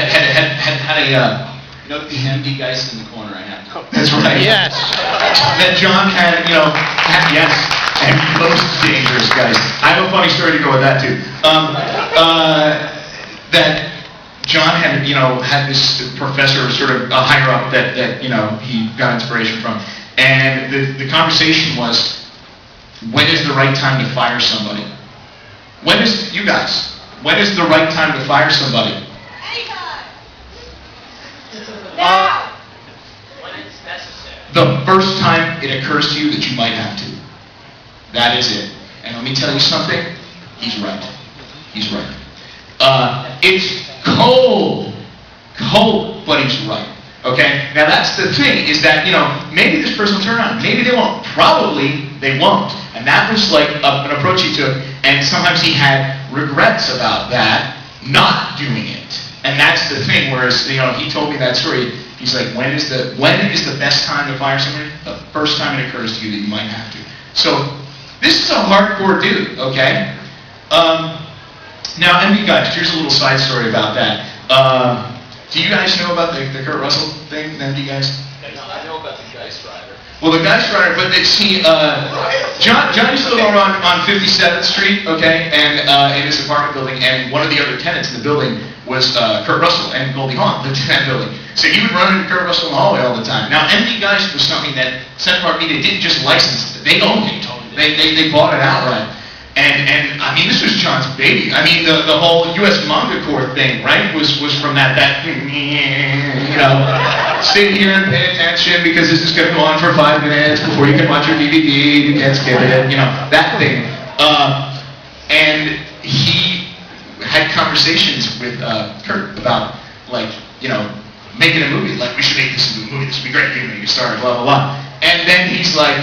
had a note the MD guys in the corner. I have to. That's right. Yes. That John had, yes, and most dangerous guys. I have a funny story to go with that too. That John had, had this professor, sort of a higher up that he got inspiration from, and the conversation was, when is the right time to fire somebody? When is the right time to fire somebody? Anytime. Now. When it's necessary. The first time it occurs to you that you might have to. That is it. And let me tell you something, he's right. He's right. It's cold, but he's right. Okay? Now that's the thing, is that, maybe this person will turn around. Maybe they won't. Probably they won't. And that was like an approach he took. And sometimes he had regrets about that, not doing it. And that's the thing, whereas, he told me that story. He's like, when is the best time to fire somebody? The first time it occurs to you that you might have to. So, this is a hardcore dude, okay? Now, MD guys, here's a little side story about that. Do you guys know about the Kurt Russell thing, MD guys? I know about the Geist Rider. Well, the Geist Rider, but John used to live on 57th Street, okay, and in his apartment building, and one of the other tenants in the building was Kurt Russell and Goldie Hawn lived in that building. So he would run into Kurt Russell in the hallway all the time. Now, MD Geist was something that Central Park Media didn't just license it; they owned it. They bought it outright. And I mean, this was John's baby. I mean, the whole U.S. Manga Corps thing, right, was from that sit here and pay attention because this is going to go on for 5 minutes before you can watch your DVD. You can't skip it, that thing. And he had conversations with Kurt about, making a movie. Like, we should make this into a movie. This would be great. You can start, blah, blah, blah. And then he's like,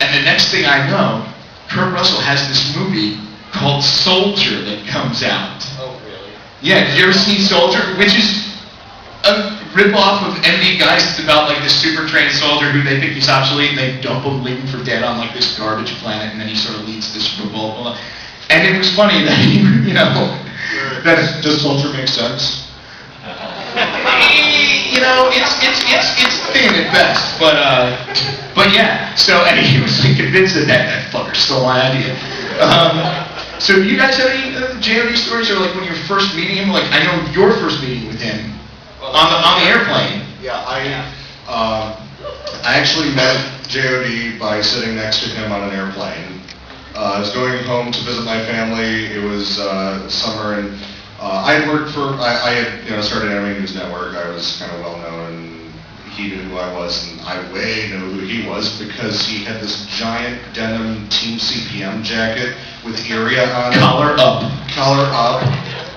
and the next thing I know, Kurt Russell has this movie called Soldier that comes out. Oh, really? Yeah, have you ever seen Soldier? Which is a rip-off of MD Geist. It's about, this super trained soldier who they think he's obsolete, and they don't believe him for dead on, this garbage planet, and then he sort of leads this revolt. And it was funny that, Does Soldier make sense? It's thin at best, but yeah. So, and he was convinced that fucker stole my idea. So, do you guys have any JOD stories, or when you're first meeting him? I know your first meeting with him on the airplane. Yeah, I actually met JOD by sitting next to him on an airplane. I was going home to visit my family. It was summer, and I had worked for, I had started Anime News Network. I was kind of well known, and he knew who I was, and I way knew who he was because he had this giant denim Team CPM jacket with area on it. Collar up.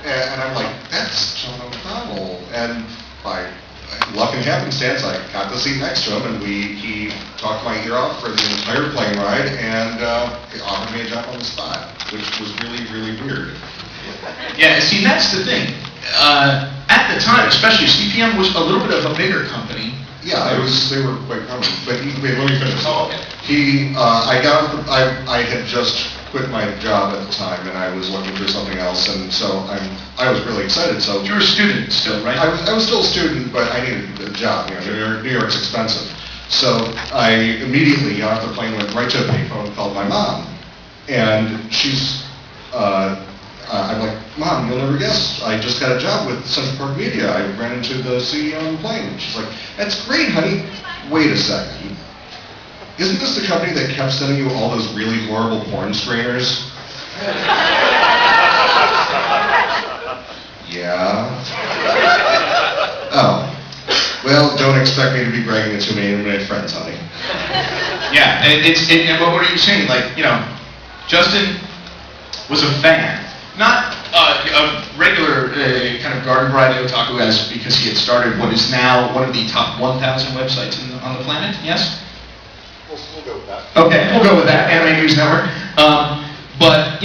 And I'm like, that's John O'Connell. And by luck and happenstance, I got the seat next to him, and he talked my ear off for the entire plane ride, and he offered me a job on the spot, which was really, really weird. Yeah, see, that's the thing. At the time, especially, CPM was a little bit of a bigger company. Yeah, they were quite common. But let me finish. Oh, okay. I had just quit my job at the time, and I was looking for something else, and so I was really excited. So you were a student still, right? I was still a student, but I needed a job. New York's expensive. So I immediately got off the plane, went right to a payphone, and called my mom, and she's. I'm like, Mom, you'll never guess. I just got a job with Central Park Media. I ran into the CEO on the plane. And she's like, that's great, honey. Wait a second. Isn't this the company that kept sending you all those really horrible porn screeners? Yeah. Oh. Well, don't expect me to be bragging it to my internet friends, honey. Yeah, and what were you saying? Justin was a fan. Not a regular kind of garden variety otaku as because he had started what is now one of the top 1,000 websites on the planet, yes? We'll go with that. Okay, we'll go with that, Anime News Network. But,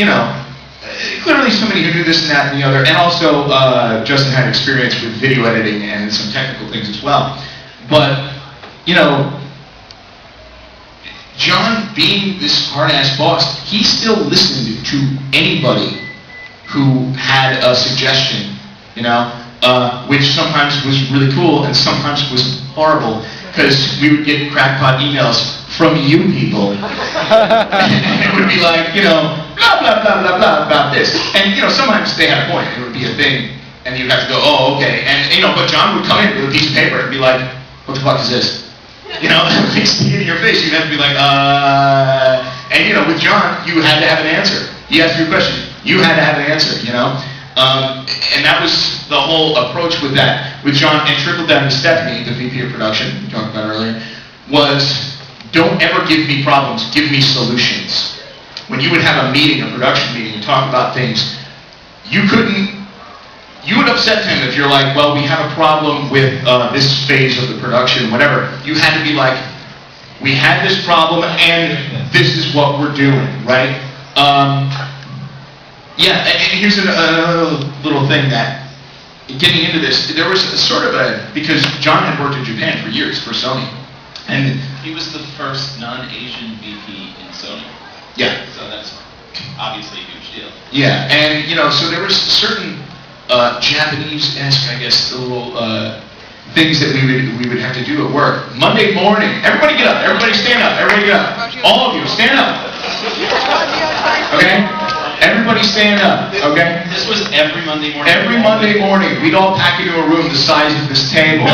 clearly somebody who knew this and that and the other, and also Justin had experience with video editing and some technical things as well. But, John, being this hard-ass boss, he still listened to anybody who had a suggestion, which sometimes was really cool and sometimes was horrible, because we would get crackpot emails from you people. And it would be like, blah, blah, blah, blah, blah about this. And, sometimes they had a point. It would be a thing. And you'd have to go, oh, okay. And, but John would come in with a piece of paper and be like, what the fuck is this? He'd see it in your face. You'd have to be like, And, with John, you had to have an answer. He asked you a question. You had to have an answer, And that was the whole approach with that, with John, and trickled down to Stephanie, the VP of production, we talked about earlier, was don't ever give me problems, give me solutions. When you would have a meeting, a production meeting, and talk about things, you would upset him if you're like, well, we have a problem with this phase of the production, whatever. You had to be like, we had this problem, and this is what we're doing, right? And here's a little thing that, getting into this, there was because John had worked in Japan for years for Sony, and he was the first non-Asian VP in Sony. Yeah. So that's obviously a huge deal. Yeah, and so there was certain Japanese-esque, I guess, little things that we would have to do at work. Monday morning, everybody get up, everybody stand up, everybody get up. All of you, stand up. Okay? Everybody stand up, okay? This was every Monday morning? Every Monday morning, we'd all pack into a room the size of this table. 9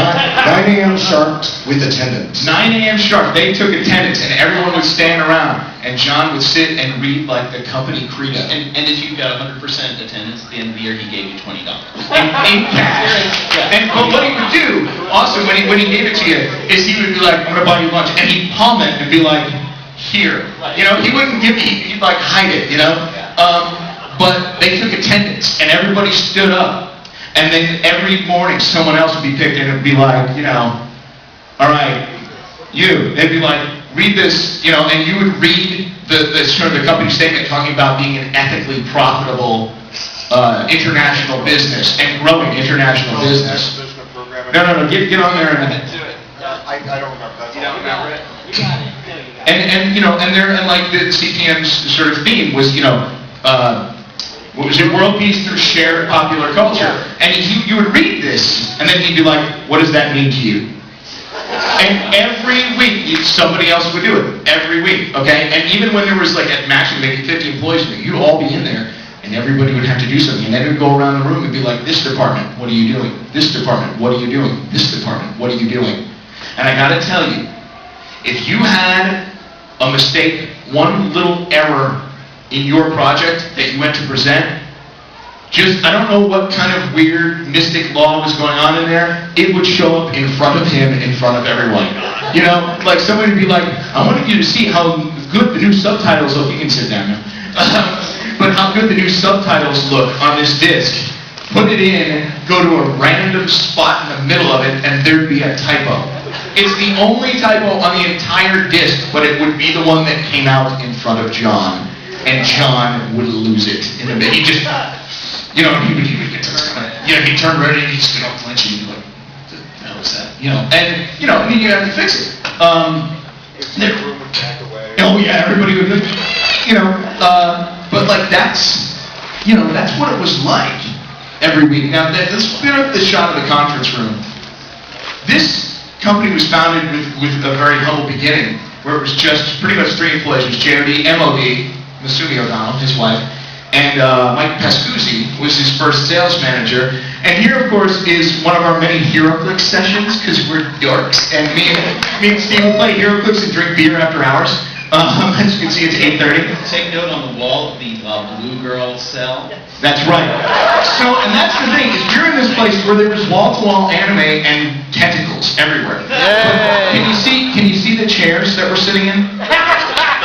a.m. sharp with attendance. 9 a.m. sharp, they took attendance, and everyone would stand around, and John would sit and read, like, the company credo. And if you got 100% attendance at the end of the year, he gave you $20. In cash. But what he would do, also, when he gave it to you, is he would be like, I'm going to buy you lunch, and he'd palm it and be like, here. He wouldn't give you, he'd like hide it, But they took attendance, and everybody stood up. And then every morning, someone else would be picked, and it would be like, all right, you. They'd be like, read this, and you would read the company statement talking about being an ethically profitable international business and growing international business. No, get on there and I don't remember that. You don't remember it? And like the CPM's sort of theme was, what was it? World peace through shared popular culture. And you would read this, and then he'd be like, what does that mean to you? And every week, somebody else would do it. Every week, okay? And even when there was like at maximum maybe 50 employees, you'd all be in there, and everybody would have to do something. And then it would go around the room and be like, this department, what are you doing? This department, what are you doing? This department, what are you doing? And I gotta tell you, if you had a mistake, one little error in your project that you went to present, I don't know what kind of weird mystic law was going on in there, it would show up in front of him, in front of everyone. Like somebody would be like, I wanted you to see how good the new subtitles look. You can sit down now. But how good the new subtitles look on this disc. Put it in, go to a random spot in the middle of it, and there'd be a typo. It's the only typo on the entire disc, but it would be the one that came out in front of John, and John would lose it in the middle. He just, he would get to, he'd turn red and he'd just get all clenchy and be like, what the hell is that? And then you have to fix it. The room would back away. Oh yeah, everybody would, but like that's what it was like every week. Now let's clear up the shot of the conference room. This company was founded with a very humble beginning, where it was just pretty much 3 employees. It was J.O.D., M.O.D., Masumi O'Donnell, his wife, and Mike Pascuzzi was his first sales manager. And here, of course, is one of our many HeroClix sessions, because we're dorks, and me and Steve will play HeroClix and drink beer after hours. As you can see, it's 8:30. Take note on the wall of the Blue Girl cell. That's right. So, and that's the thing, is you're in this place where there was wall-to-wall anime and tentacles everywhere. Can you see the chairs that we're sitting in?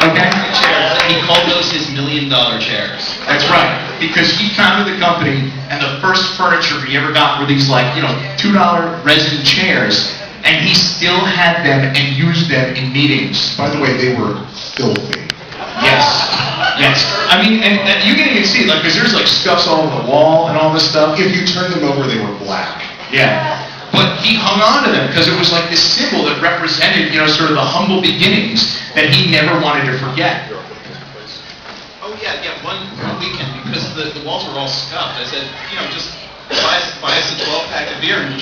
Okay? Chairs. He called those his $1 million chairs. That's right. Because he founded the company, and the first furniture he ever got were these $2 resin chairs, and he still had them and used them in meetings. By the way, they were filthy. Yes. I mean, and you can even see, because there's scuffs all over the wall and all this stuff. If you turned them over, they were black. Yeah. But he hung on to them because it was like this symbol that represented, sort of the humble beginnings that he never wanted to forget. Oh yeah, one weekend, because the walls were all scuffed. I said, just buy us a 12-pack of beer and